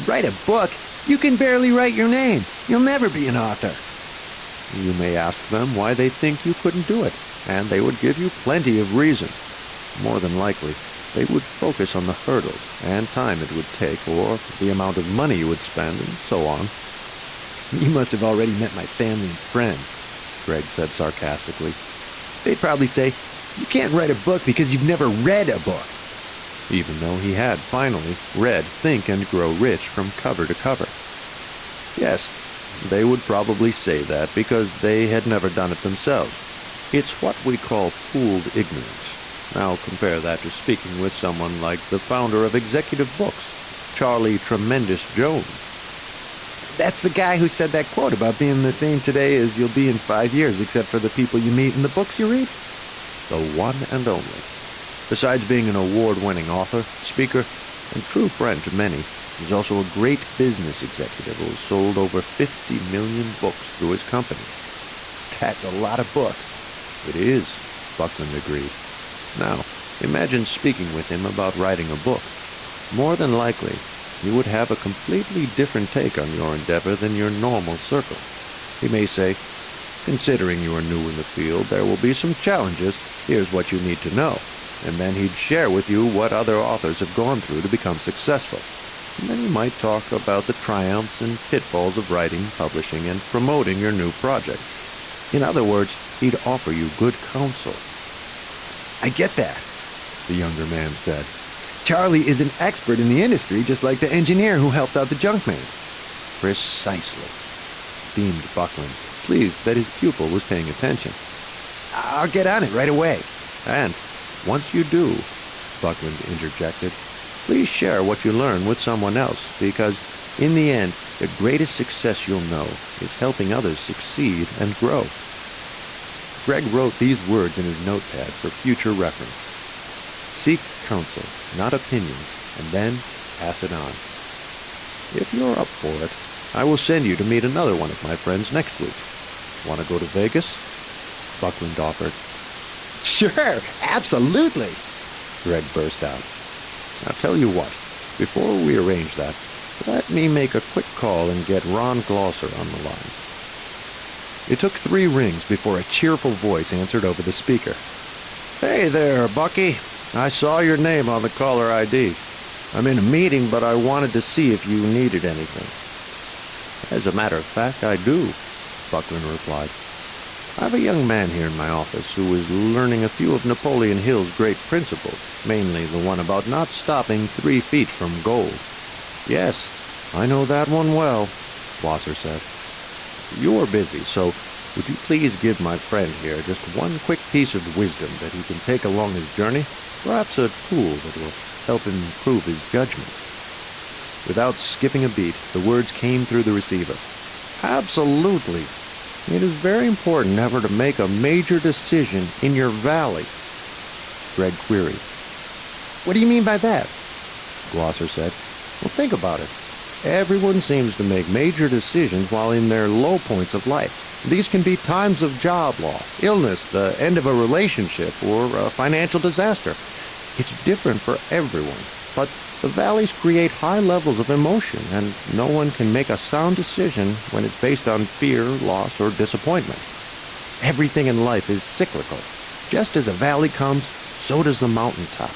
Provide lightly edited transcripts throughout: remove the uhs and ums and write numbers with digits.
Write a book? You can barely write your name. You'll never be an author. You may ask them why they think you couldn't do it, and they would give you plenty of reasons. More than likely, they would focus on the hurdles and time it would take, or the amount of money you would spend, and so on. You must have already met my family and friends, Greg said sarcastically. They'd probably say, you can't write a book because you've never read a book. Even though he had finally read Think and Grow Rich from cover to cover. Yes, they would probably say that because they had never done it themselves. It's what we call fooled ignorance. Now compare that to speaking with someone like the founder of Executive Books, Charlie Tremendous Jones. That's the guy who said that quote about being the same today as you'll be in 5 years, except for the people you meet and the books you read? The one and only. Besides being an award-winning author, speaker, and true friend to many, he's also a great business executive who has sold over 50 million books through his company. That's a lot of books. It is, Buckland agreed. Now, imagine speaking with him about writing a book. More than likely, you would have a completely different take on your endeavor than your normal circle. He may say, considering you are new in the field, there will be some challenges. Here's what you need to know. And then he'd share with you what other authors have gone through to become successful. And then he might talk about the triumphs and pitfalls of writing, publishing, and promoting your new project. In other words, he'd offer you good counsel. I get that, the younger man said. Charlie is an expert in the industry, just like the engineer who helped out the junkman. Precisely, beamed Buckland, pleased that his pupil was paying attention. I'll get on it right away. And once you do, Buckland interjected, please share what you learn with someone else, because in the end, the greatest success you'll know is helping others succeed and grow. Greg wrote these words in his notepad for future reference. Seek counsel, not opinions, and then pass it on. If you're up for it, I will send you to meet another one of my friends next week. Want to go to Vegas? Buckland offered. Sure, absolutely, Greg burst out. Now tell you what, before we arrange that, let me make a quick call and get Ron Glosser on the line. It took 3 rings before a cheerful voice answered over the speaker. Hey there, Bucky. I saw your name on the caller ID. I'm in a meeting, but I wanted to see if you needed anything. As a matter of fact, I do, Buckland replied. I have a young man here in my office who is learning a few of Napoleon Hill's great principles, mainly the one about not stopping 3 feet from gold. Yes, I know that one well, Glosser said. You're busy, so would you please give my friend here just one quick piece of wisdom that he can take along his journey? Perhaps a tool that will help him improve his judgment. Without skipping a beat, the words came through the receiver. Absolutely. It is very important never to make a major decision in your valley. Greg queried. What do you mean by that? Glosser said. Well, think about it. Everyone seems to make major decisions while in their low points of life. These can be times of job loss, illness, the end of a relationship, or a financial disaster. It's different for everyone, but the valleys create high levels of emotion, and no one can make a sound decision when it's based on fear, loss, or disappointment. Everything in life is cyclical. Just as a valley comes, so does the mountaintop.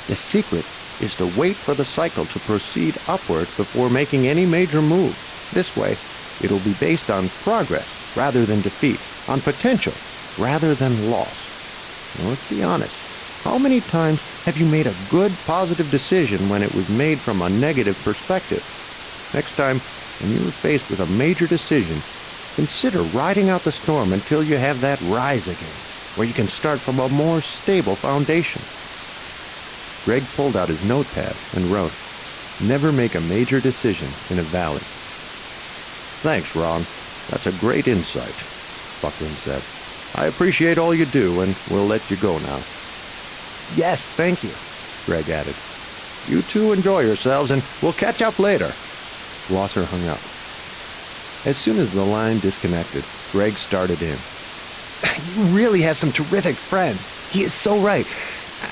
The secret is to wait for the cycle to proceed upward before making any major move. This way, it'll be based on progress rather than defeat, on potential rather than loss. Now, let's be honest. How many times have you made a good, positive decision when it was made from a negative perspective? Next time, when you're faced with a major decision, consider riding out the storm until you have that rise again, where you can start from a more stable foundation. Greg pulled out his notepad and wrote, never make a major decision in a valley. Thanks, Ron. That's a great insight, Buckland said. I appreciate all you do, and we'll let you go now. Yes, thank you, Greg added. You two enjoy yourselves, and we'll catch up later. Glosser hung up. As soon as the line disconnected, Greg started in. You really have some terrific friends. He is so right.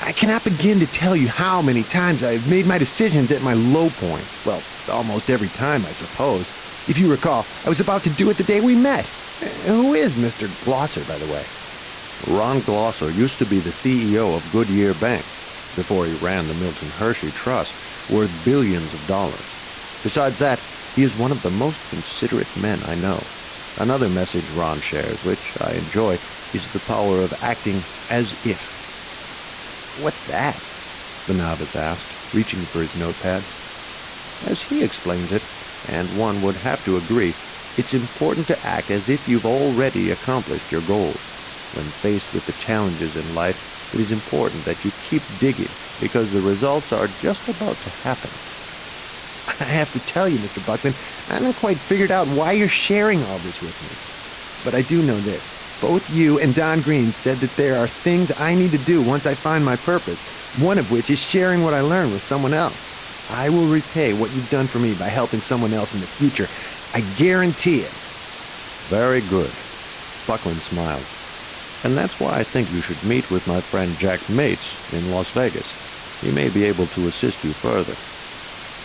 I cannot begin to tell you how many times I've made my decisions at my low point. Well, almost every time, I suppose. If you recall, I was about to do it the day we met. Who is Mr. Glosser, by the way? Ron Glosser used to be the CEO of Goodyear Bank before he ran the Milton Hershey Trust, worth billions of dollars. Besides that, he is one of the most considerate men I know. Another message Ron shares, which I enjoy, is the power of acting as if. What's that? The novice asked, reaching for his notepad. As he explains it, and one would have to agree, it's important to act as if you've already accomplished your goals. When faced with the challenges in life, it is important that you keep digging, because the results are just about to happen. I have to tell you, Mr. Buckman, I haven't quite figured out why you're sharing all this with me. But I do know this. Both you and Don Green said that there are things I need to do once I find my purpose, one of which is sharing what I learned with someone else. I will repay what you've done for me by helping someone else in the future. I guarantee it. Very good. Buckland smiled. And that's why I think you should meet with my friend Jack Mates in Las Vegas. He may be able to assist you further.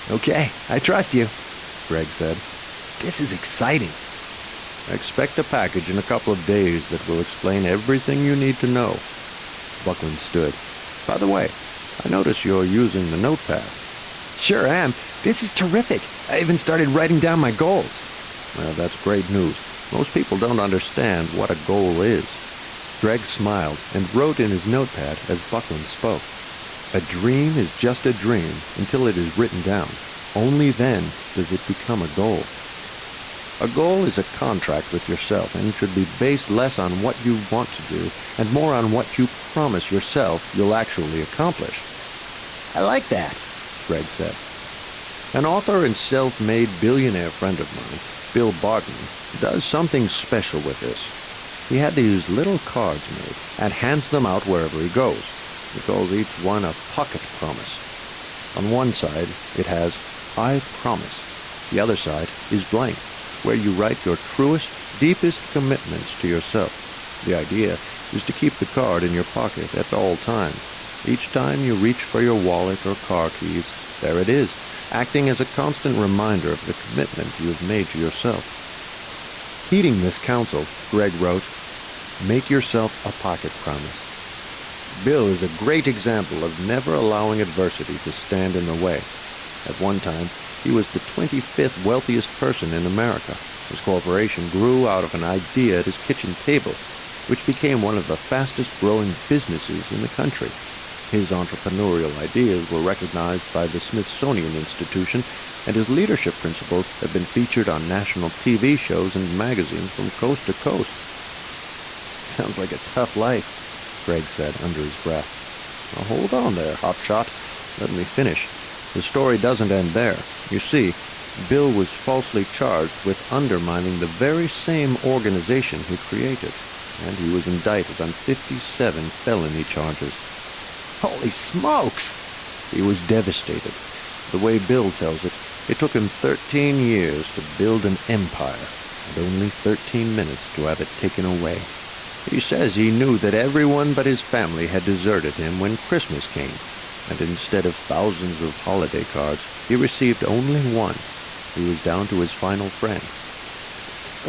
Okay, I trust you, Greg said. This is exciting. Expect a package in a couple of days that will explain everything you need to know. Buckland stood. By the way, I notice you're using the notepad. Sure am. This is terrific. I even started writing down my goals. Well, that's great news. Most people don't understand what a goal is. Greg smiled and wrote in his notepad as Buckland spoke. A dream is just a dream until it is written down. Only then does it become a goal. A goal is a contract with yourself and should be based less on what you want to do and more on what you promise yourself you'll actually accomplish. I like that, Greg said. An author and self-made billionaire friend of mine, Bill Barton, does something special with this. He had these little cards made and hands them out wherever he goes. He calls each one a pocket promise. On one side, it has, I promise. The other side is blank, where you write your truest, deepest commitments to yourself. The idea is to keep the card in your pocket at all times. Each time you reach for your wallet or car keys, there it is, acting as a constant reminder of the commitment you have made to yourself. Heeding this counsel, Greg wrote, make yourself a pocket promise. Bill is a great example of never allowing adversity to stand in the way. At one time, he was the 25th wealthiest person in America. His corporation grew out of an idea at his kitchen table, which became one of the fastest-growing businesses in the country. His entrepreneurial ideas were recognized by the Smithsonian Institution, and his leadership principles have been featured on national TV shows and magazines from coast to coast. Sounds like a tough life, Greg said under his breath. Now, hold on there, hotshot. Let me finish. The story doesn't end there. You see, Bill was falsely charged with undermining the very same organization he created, and he was indicted on 57 felony charges. Holy smokes! He was devastated. The way Bill tells it, it took him 13 years to build an empire, and only 13 minutes to have it taken away. He says he knew that everyone but his family had deserted him when Christmas came, and instead of thousands of holiday cards, he received only one. He was down to his final friend.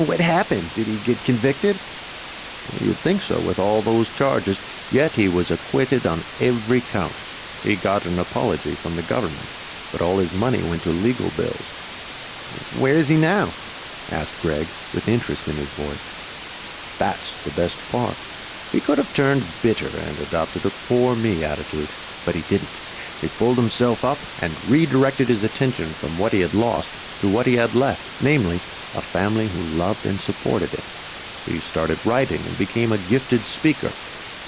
What happened? Did he get convicted? You'd think so with all those charges, yet he was acquitted on every count. He got an apology from the government, but all his money went to legal bills. Where is he now? Asked Greg with interest in his voice. That's the best part. He could have turned bitter and adopted a poor me attitude, but he didn't. He pulled himself up and redirected his attention from what he had lost to what he had left, namely, a family who loved and supported him. He started writing and became a gifted speaker.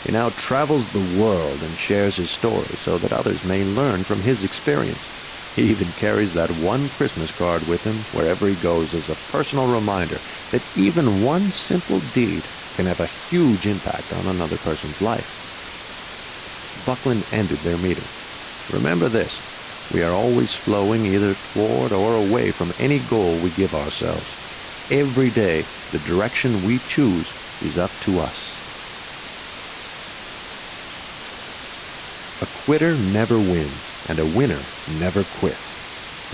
He now travels the world and shares his story so that others may learn from his experience. He even carries that one Christmas card with him wherever he goes as a personal reminder that even one simple deed can have a huge impact on another person's life. Buckland ended their meeting. Remember this, we are always flowing either toward or away from any goal we give ourselves. Every day, the direction we choose is up to us. A quitter never wins, and a winner never quits.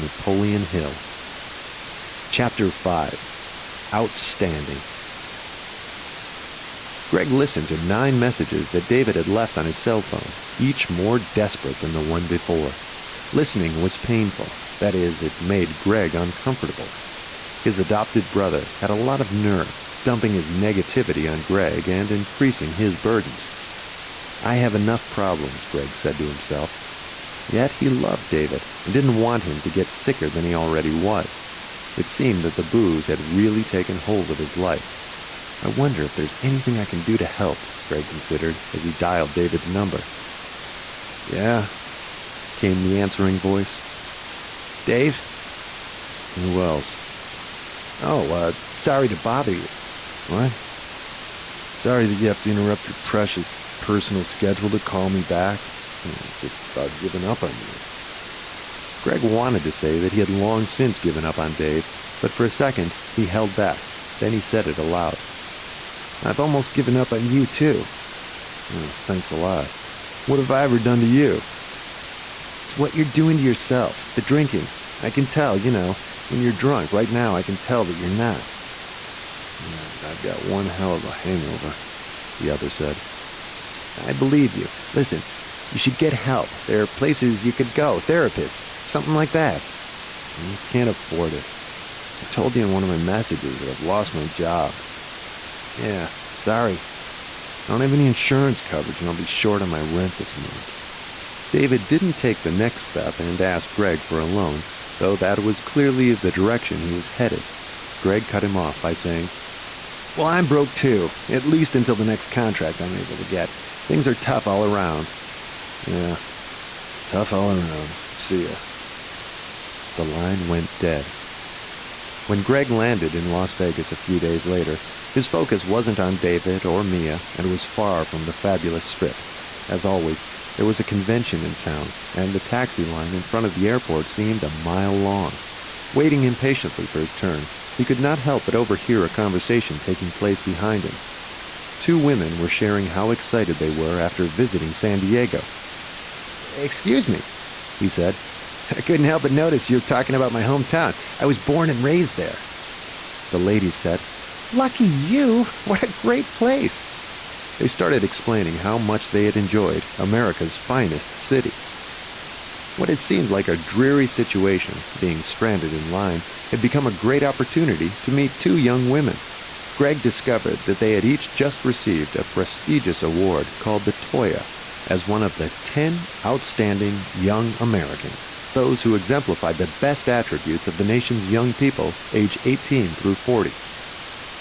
Napoleon Hill. Chapter 5. Outstanding. Greg listened to 9 messages that David had left on his cell phone, each more desperate than the one before. Listening was painful. That is, it made Greg uncomfortable. His adopted brother had a lot of nerve, dumping his negativity on Greg and increasing his burdens. I have enough problems, Greg said to himself. Yet he loved David and didn't want him to get sicker than he already was. It seemed that the booze had really taken hold of his life. I wonder if there's anything I can do to help, Greg considered as he dialed David's number. Yeah, came the answering voice. Dave? Who else? Oh, sorry to bother you. What? Sorry that you have to interrupt your precious personal schedule to call me back. Just about given up on you. Greg wanted to say that he had long since given up on Dave, but for a second he held back. Then he said it aloud. I've almost given up on you, too. Oh, thanks a lot. What have I ever done to you? It's what you're doing to yourself, the drinking. I can tell, when you're drunk. Right now I can tell that you're not. I've got one hell of a hangover, the other said. I believe you. Listen, you should get help. There are places you could go, therapists, something like that. You can't afford it. I told you in one of my messages that I've lost my job. Yeah, sorry. I don't have any insurance coverage and I'll be short on my rent this month. David didn't take the next step and ask Greg for a loan, though that was clearly the direction he was headed. Greg cut him off by saying, well, I'm broke too, at least until the next contract I'm able to get. Things are tough all around. Yeah, tough all around. See ya. The line went dead. When Greg landed in Las Vegas a few days later, his focus wasn't on David or Mia and was far from the fabulous Strip. As always, there was a convention in town, and the taxi line in front of the airport seemed a mile long. Waiting impatiently for his turn, he could not help but overhear a conversation taking place behind him. 2 women were sharing how excited they were after visiting San Diego. Excuse me, he said. I couldn't help but notice you're talking about my hometown. I was born and raised there. The ladies said, Lucky you! What a great place! They started explaining how much they had enjoyed America's finest city. What had seemed like a dreary situation, being stranded in line, had become a great opportunity to meet 2 young women. Greg discovered that they had each just received a prestigious award called the Toya as one of the 10 outstanding young Americans, those who exemplified the best attributes of the nation's young people age 18 through 40.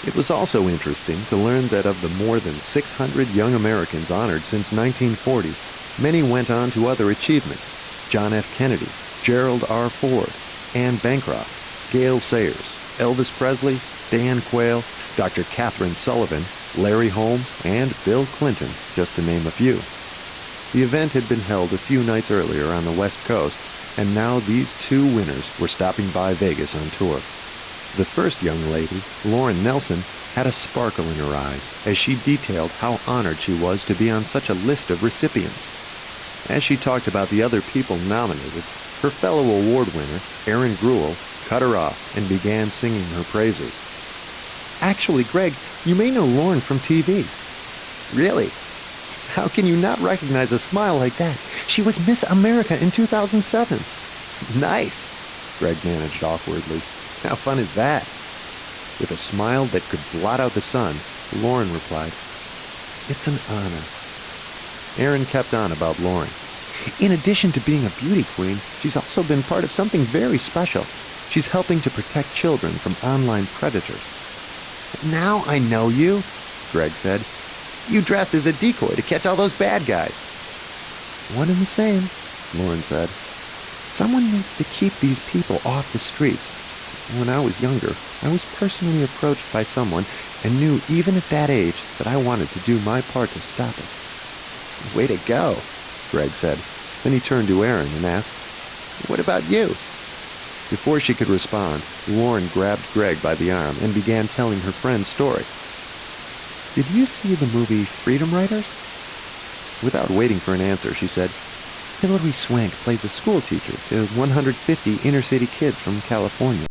It was also interesting to learn that of the more than 600 young Americans honored since 1940, many went on to other achievements. John F. Kennedy, Gerald R. Ford, Anne Bancroft, Gale Sayers, Elvis Presley, Dan Quayle, Dr. Catherine Sullivan, Larry Holmes, and Bill Clinton, just to name a few. The event had been held a few nights earlier on the West Coast, and now these 2 winners were stopping by Vegas on tour. The first young lady, Lauren Nelson, had a sparkle in her eyes as she detailed how honored she was to be on such a list of recipients. As she talked about the other people nominated, her fellow award winner, Aaron Gruel, cut her off and began singing her praises. Actually, Greg, you may know Lauren from TV. Really? How can you not recognize a smile like that? She was Miss America in 2007. Nice, Greg managed awkwardly. How fun is that? With a smile that could blot out the sun, Lauren replied, It's an honor. Aaron kept on about Lauren. In addition to being a beauty queen, she's also been part of something very special. She's helping to protect children from online predators. Now I know you, Greg said. You dressed as a decoy to catch all those bad guys. One and the same, Lauren said. Someone needs to keep these people off the streets. When I was younger, I was personally approached by someone and knew even at that age that I wanted to do my part to stop it. Way to go, Greg said. Then he turned to Aaron and asked, What about you? Before she could respond, Lauren grabbed Greg by the arm and began telling her friend's story. Did you see the movie Freedom Writers? Without waiting for an answer, she said, Hilary Swank played the school teacher to 150 inner-city kids from California.